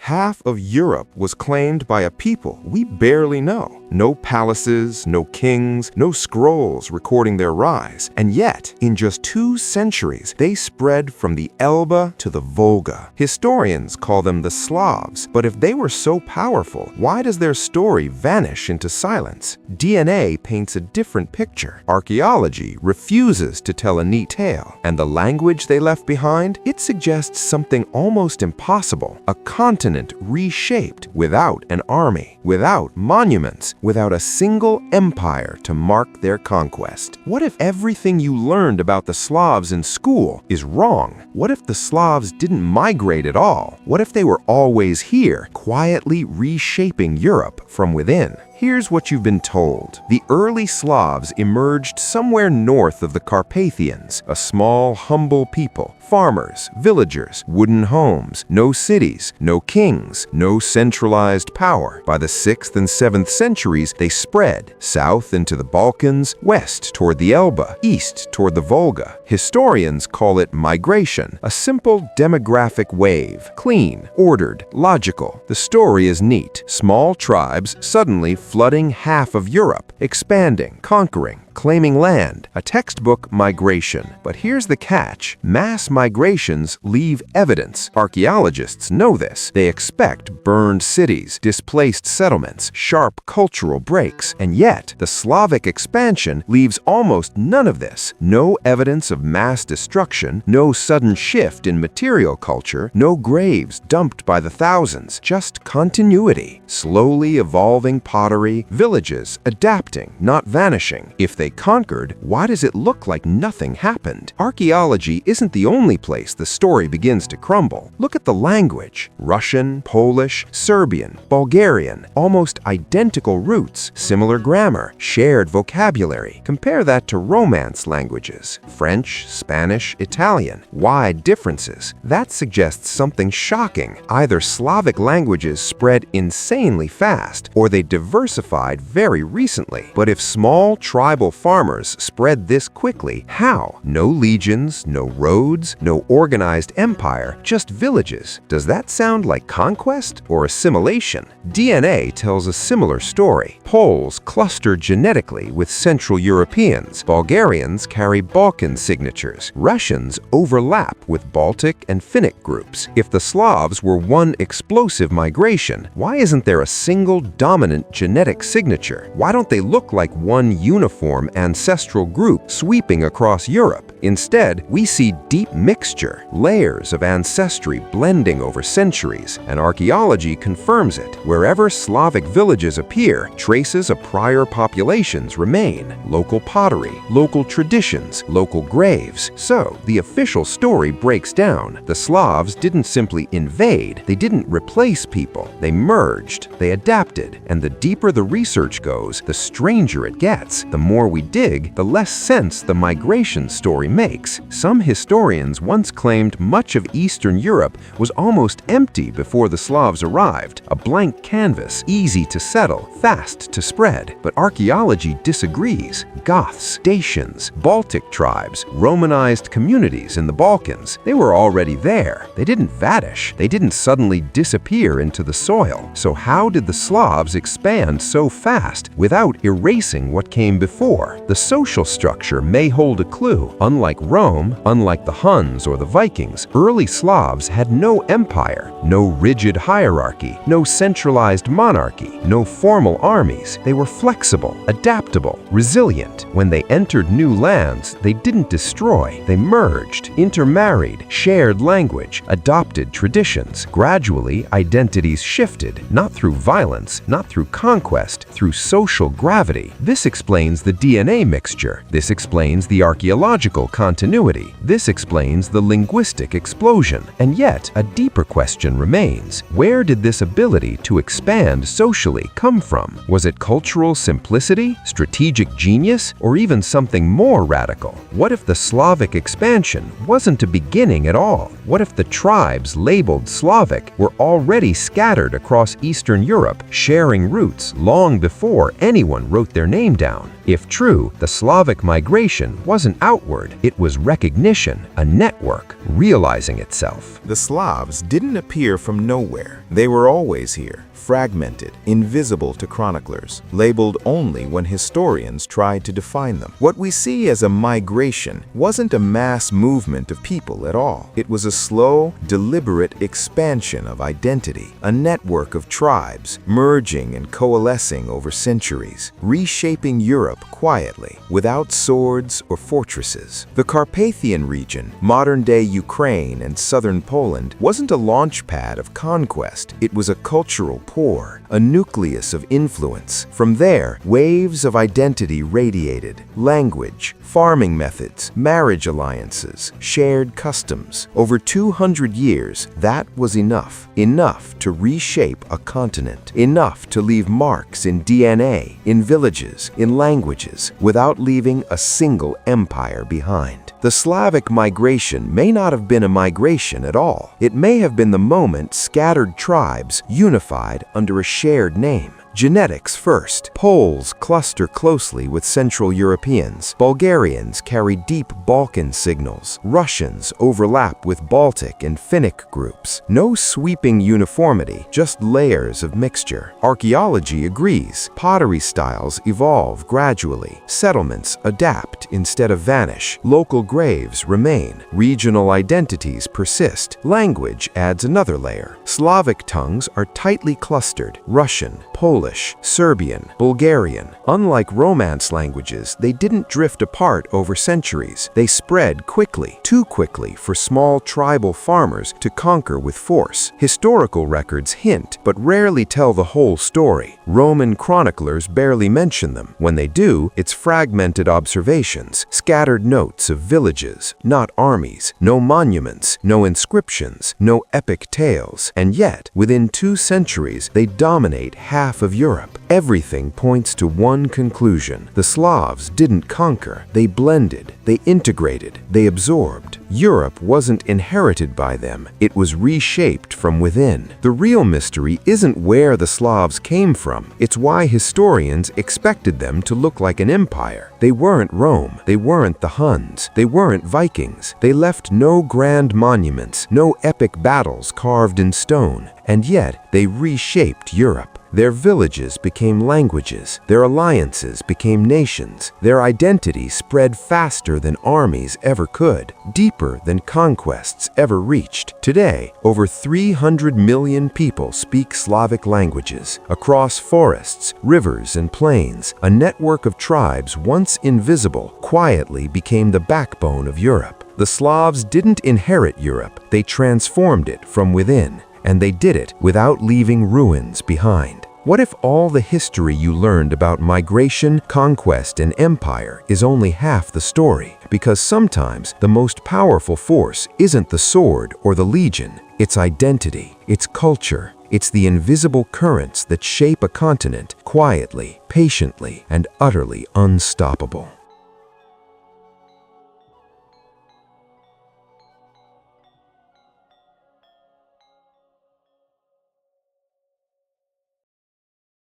Half of Europe was claimed by a people we barely know. No palaces, no kings, no scrolls recording their rise. And yet, in just 2 centuries, they spread from the Elbe to the Volga. Historians call them the Slavs, but if they were so powerful, why does their story vanish into silence? DNA paints a different picture. Archaeology refuses to tell a neat tale. And the language they left behind? It suggests something almost impossible. A continent reshaped without an army, without monuments, without a single empire to mark their conquest. What if everything you learned about the Slavs in school is wrong? What if the Slavs didn't migrate at all? What if they were always here, quietly reshaping Europe from within? Here's what you've been told. The early Slavs emerged somewhere north of the Carpathians, a small, humble people. Farmers, villagers, wooden homes, no cities, no kings, no centralized power. By the 6th and 7th centuries, they spread south into the Balkans, west toward the Elbe, east toward the Volga. Historians call it migration, a simple demographic wave, clean, ordered, logical. The story is neat. Small tribes suddenly flooding half of Europe, expanding, conquering, claiming land, a textbook migration. But here's the catch. Mass migrations leave evidence. Archaeologists know this. They expect burned cities, displaced settlements, sharp cultural breaks. And yet, the Slavic expansion leaves almost none of this. No evidence of mass destruction, no sudden shift in material culture, no graves dumped by the thousands, just continuity. Slowly evolving pottery, villages adapting, not vanishing. If they conquered, why does it look like nothing happened? Archaeology isn't the only place the story begins to crumble. Look at the language. Russian, Polish, Serbian, Bulgarian, almost identical roots, similar grammar, shared vocabulary. Compare that to Romance languages. French, Spanish, Italian. Wide differences. That suggests something shocking. Either Slavic languages spread insanely fast, or they diversified very recently. But if small tribal farmers spread this quickly, how? No legions, no roads, no organized empire, just villages. Does that sound like conquest or assimilation? DNA tells a similar story. Poles cluster genetically with Central Europeans. Bulgarians carry Balkan signatures. Russians overlap with Baltic and Finnic groups. If the Slavs were one explosive migration, why isn't there a single dominant genetic signature? Why don't they look like one uniform ancestral group sweeping across Europe? Instead, we see deep mixture, layers of ancestry blending over centuries, and archaeology confirms it. Wherever Slavic villages appear, traces of prior populations remain. Local pottery, local traditions, local graves. So, the official story breaks down. The Slavs didn't simply invade, they didn't replace people. They merged, they adapted, and the deeper the research goes, the stranger it gets. The more we dig, the less sense the migration story makes. Some historians once claimed much of Eastern Europe was almost empty before the Slavs arrived, a blank canvas, easy to settle, fast to spread. But archaeology disagrees. Goths, Dacians, Baltic tribes, Romanized communities in the Balkans, they were already there. They didn't vanish. They didn't suddenly disappear into the soil. So how did the Slavs expand so fast without erasing what came before? The social structure may hold a clue. Unlike Rome, unlike the Huns or the Vikings, early Slavs had no empire, no rigid hierarchy, no centralized monarchy, no formal armies. They were flexible, adaptable, resilient. When they entered new lands, they didn't destroy. They merged, intermarried, shared language, adopted traditions. Gradually, identities shifted, not through violence, not through conquest, through social gravity. This explains the DNA mixture. This explains the archaeological continuity. This explains the linguistic explosion. And yet, a deeper question remains. Where did this ability to expand socially come from? Was it cultural simplicity, strategic genius, or even something more radical? What if the Slavic expansion wasn't a beginning at all? What if the tribes labeled Slavic were already scattered across Eastern Europe, sharing roots long before anyone wrote their name down? If true, the Slavic migration wasn't outward, it was recognition, a network, realizing itself. The Slavs didn't appear from nowhere. They were always here, fragmented, invisible to chroniclers, labeled only when historians tried to define them. What we see as a migration wasn't a mass movement of people at all. It was a slow, deliberate expansion of identity, a network of tribes merging and coalescing over centuries, reshaping Europe quietly, without swords or fortresses. The Carpathian region, modern-day Ukraine and southern Poland, wasn't a launchpad of conquest. It was a cultural pore, a nucleus of influence. From there, waves of identity radiated: language, farming methods, marriage alliances, shared customs. Over 200 years, that was enough. Enough to reshape a continent. Enough to leave marks in DNA, in villages, in languages, without leaving a single empire behind. The Slavic migration may not have been a migration at all. It may have been the moment scattered tribes unified under a shared name. Genetics first. Poles cluster closely with Central Europeans. Bulgarians carry deep Balkan signals. Russians overlap with Baltic and Finnic groups. No sweeping uniformity, just layers of mixture. Archaeology agrees. Pottery styles evolve gradually. Settlements adapt instead of vanish. Local graves remain. Regional identities persist. Language adds another layer. Slavic tongues are tightly clustered. Russian, Polish, Serbian, Bulgarian. Unlike Romance languages, they didn't drift apart over centuries. They spread quickly, too quickly for small tribal farmers to conquer with force. Historical records hint, but rarely tell the whole story. Roman chroniclers barely mention them. When they do, it's fragmented observations, scattered notes of villages, not armies, no monuments, no inscriptions, no epic tales. And yet, within 2 centuries, they dominate half of Europe. Everything points to one conclusion. The Slavs didn't conquer. They blended. They integrated. They absorbed. Europe wasn't inherited by them. It was reshaped from within. The real mystery isn't where the Slavs came from. It's why historians expected them to look like an empire. They weren't Rome. They weren't the Huns. They weren't Vikings. They left no grand monuments, no epic battles carved in stone. And yet, they reshaped Europe. Their villages became languages. Their alliances became nations. Their identity spread faster than armies ever could, deeper than conquests ever reached. Today, over 300 million people speak Slavic languages. Across forests, rivers, and plains, a network of tribes once invisible quietly became the backbone of Europe. The Slavs didn't inherit Europe. They transformed it from within. And they did it without leaving ruins behind. What if all the history you learned about migration, conquest, and empire is only half the story? Because sometimes the most powerful force isn't the sword or the legion, it's identity, it's culture. It's the invisible currents that shape a continent quietly, patiently, and utterly unstoppable.